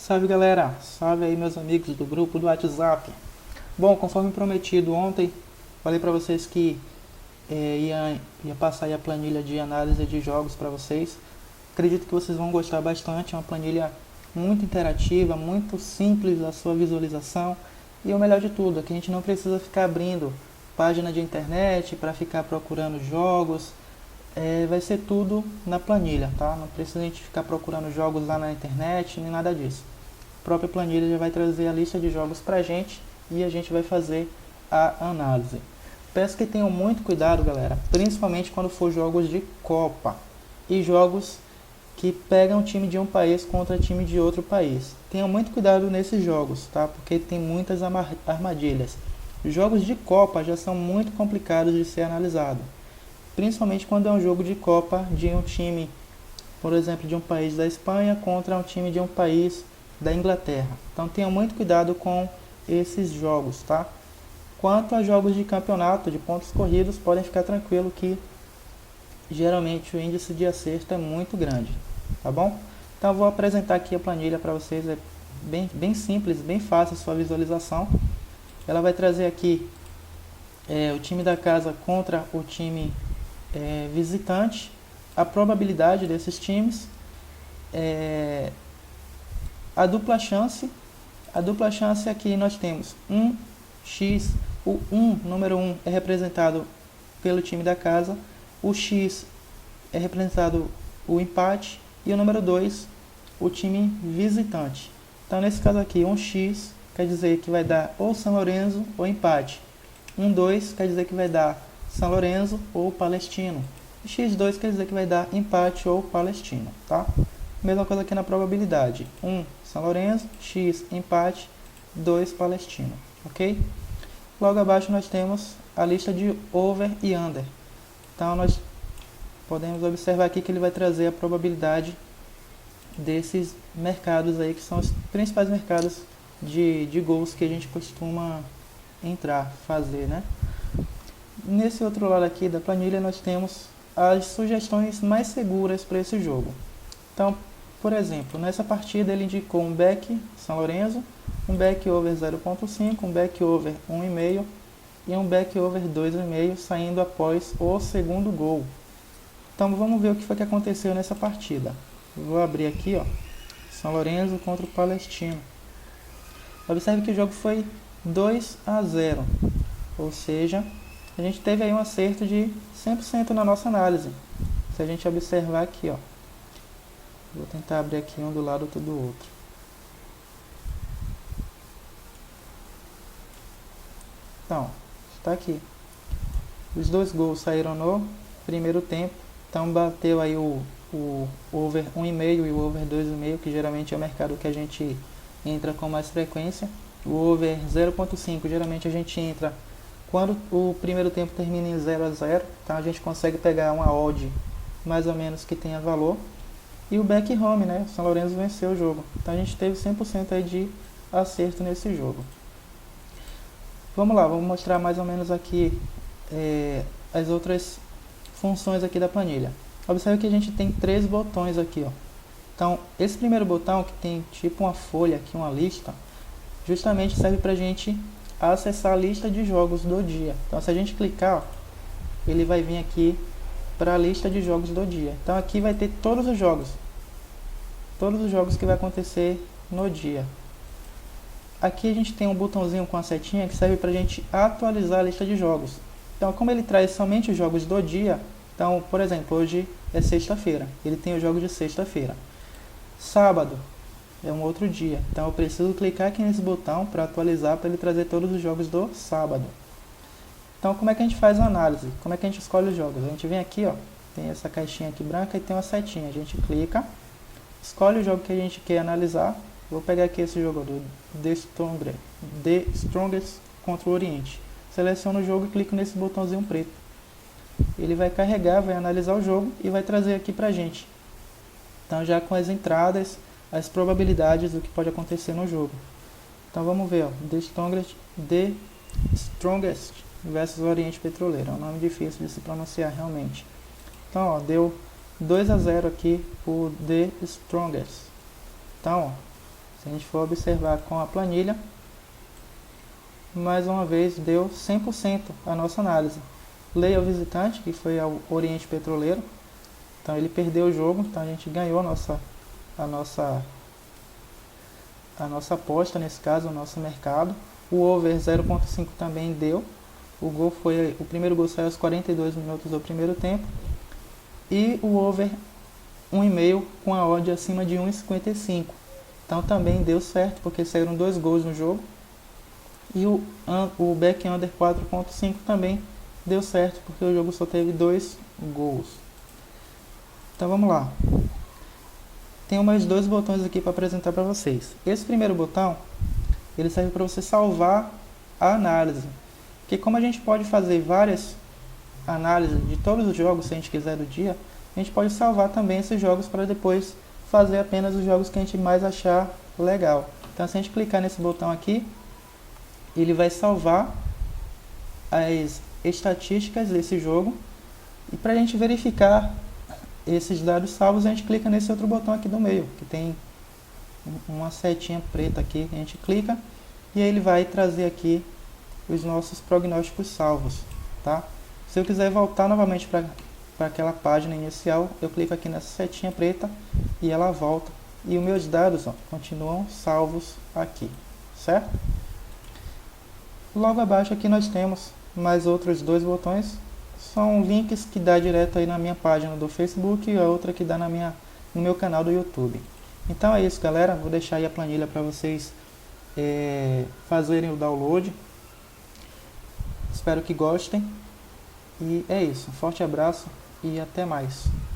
Salve galera, salve aí meus amigos do grupo do WhatsApp. Bom, conforme prometido ontem, falei para vocês que ia passar aí a planilha de análise de jogos para vocês. Acredito que vocês vão gostar bastante, é uma planilha muito interativa, muito simples a sua visualização. E o melhor de tudo, é que a gente não precisa ficar abrindo página de internet para ficar procurando jogos. Vai ser tudo na planilha, tá? Não precisa a gente ficar procurando jogos lá na internet, nem nada disso. A própria planilha já vai trazer a lista de jogos pra gente e a gente vai fazer a análise. Peço que tenham muito cuidado, galera, principalmente quando for jogos de Copa e jogos que pegam time de um país contra time de outro país. Tenham muito cuidado nesses jogos, tá? Porque tem muitas armadilhas. Jogos de Copa já são muito complicados de ser analisado, principalmente quando é um jogo de Copa de um time, por exemplo, de um país da Espanha contra um time de um país da Inglaterra. Então tenham muito cuidado com esses jogos, tá? Quanto a jogos de campeonato, de pontos corridos, podem ficar tranquilo que geralmente o índice de acerto é muito grande, tá bom? Então eu vou apresentar aqui a planilha para vocês, é bem simples, bem fácil a sua visualização. Ela vai trazer aqui o time da casa contra o time visitante, a probabilidade desses times, a dupla chance. A dupla chance aqui nós temos 1x, o número 1 é representado pelo time da casa, o x é representado o empate e o número 2 o time visitante. Então nesse caso aqui 1x quer dizer que vai dar ou São Lourenço ou empate, 1-2 quer dizer que vai dar São Lourenço ou Palestino, e x2 quer dizer que vai dar empate ou Palestino, tá? Mesma coisa aqui na probabilidade, 1 São Lourenço, x empate, 2 Palestino, ok? Logo abaixo nós temos a lista de over e under. Então nós podemos observar aqui que ele vai trazer a probabilidade desses mercados aí, que são os principais mercados de gols que a gente costuma fazer, né? Nesse outro lado aqui da planilha nós temos as sugestões mais seguras para esse jogo. Então, por exemplo, nessa partida ele indicou um back São Lourenço, um back over 0.5, um back over 1,5 e um back over 2,5 saindo após o segundo gol. Então vamos ver o que foi que aconteceu nessa partida. Vou abrir aqui, ó, São Lourenço contra o Palestino. Observe que o jogo foi 2-0, ou seja, a gente teve aí um acerto de 100% na nossa análise. Se a gente observar aqui, ó, vou tentar abrir aqui um do lado do outro. Então, está aqui. Os dois gols saíram no primeiro tempo. Então bateu aí o over 1,5 e o over 2,5, que geralmente é o mercado que a gente entra com mais frequência. O over 0.5 geralmente a gente entra quando o primeiro tempo termina em 0-0. Então a gente consegue pegar uma odd mais ou menos que tenha valor. E o back home, né? O São Lourenço venceu o jogo. Então a gente teve 100% aí de acerto nesse jogo. Vamos lá, vamos mostrar mais ou menos aqui as outras funções aqui da planilha. Observe que a gente tem 3 botões aqui, ó. Então esse primeiro botão, que tem tipo uma folha aqui, uma lista, justamente serve para a gente acessar a lista de jogos do dia. Então se a gente clicar, ó, ele vai vir aqui para a lista de jogos do dia. Então aqui vai ter todos os jogos que vai acontecer no dia. Aqui a gente tem um botãozinho com a setinha que serve para a gente atualizar a lista de jogos. Então como ele traz somente os jogos do dia, então por exemplo, hoje é sexta-feira, ele tem os jogos de sexta-feira. Sábado é um outro dia, então eu preciso clicar aqui nesse botão para atualizar, para ele trazer todos os jogos do sábado. Então como é que a gente faz a análise? Como é que a gente escolhe os jogos? A gente vem aqui, ó, tem essa caixinha aqui branca e tem uma setinha. A gente clica, escolhe o jogo que a gente quer analisar. Vou pegar aqui esse jogo do The Strongest contra o Oriente. Seleciono o jogo e clico nesse botãozinho preto. Ele vai carregar, vai analisar o jogo e vai trazer aqui pra gente. Então já com as entradas, as probabilidades do que pode acontecer no jogo. Então vamos ver, ó, The Strongest versus Oriente Petroleiro. É um nome difícil de se pronunciar realmente. Então, ó, deu 2-0 aqui o The Strongest. Então, ó, Se a gente for observar com a planilha, mais uma vez deu 100% a nossa análise. Leia o visitante, que foi ao Oriente Petroleiro. Então ele perdeu o jogo, então a gente ganhou a nossa aposta, nesse caso, o nosso mercado. O over 0.5 também deu. O primeiro gol saiu aos 42 minutos do primeiro tempo. E o over 1,5 com a odd acima de 1,55. Então também deu certo, porque saíram 2 gols no jogo. E o back under 4.5 também deu certo, porque o jogo só teve 2 gols. Então vamos lá. Tenho mais 2 botões aqui para apresentar para vocês. Esse primeiro botão, ele serve para você salvar a análise. Porque como a gente pode fazer várias análises de todos os jogos, se a gente quiser, do dia, a gente pode salvar também esses jogos para depois fazer apenas os jogos que a gente mais achar legal. Então se a gente clicar nesse botão aqui, ele vai salvar as estatísticas desse jogo. E para a gente verificar esses dados salvos, a gente clica nesse outro botão aqui do meio, que tem uma setinha preta aqui. A gente clica e aí ele vai trazer aqui os nossos prognósticos salvos, tá? Se eu quiser voltar novamente para aquela página inicial, eu clico aqui nessa setinha preta e ela volta. E os meus dados, ó, continuam salvos aqui, certo? Logo abaixo aqui nós temos mais outros 2 botões. São links que dá direto aí na minha página do Facebook e a outra que dá no meu canal do YouTube. Então é isso, galera. Vou deixar aí a planilha para vocês fazerem o download. Espero que gostem. E é isso. Um forte abraço e até mais.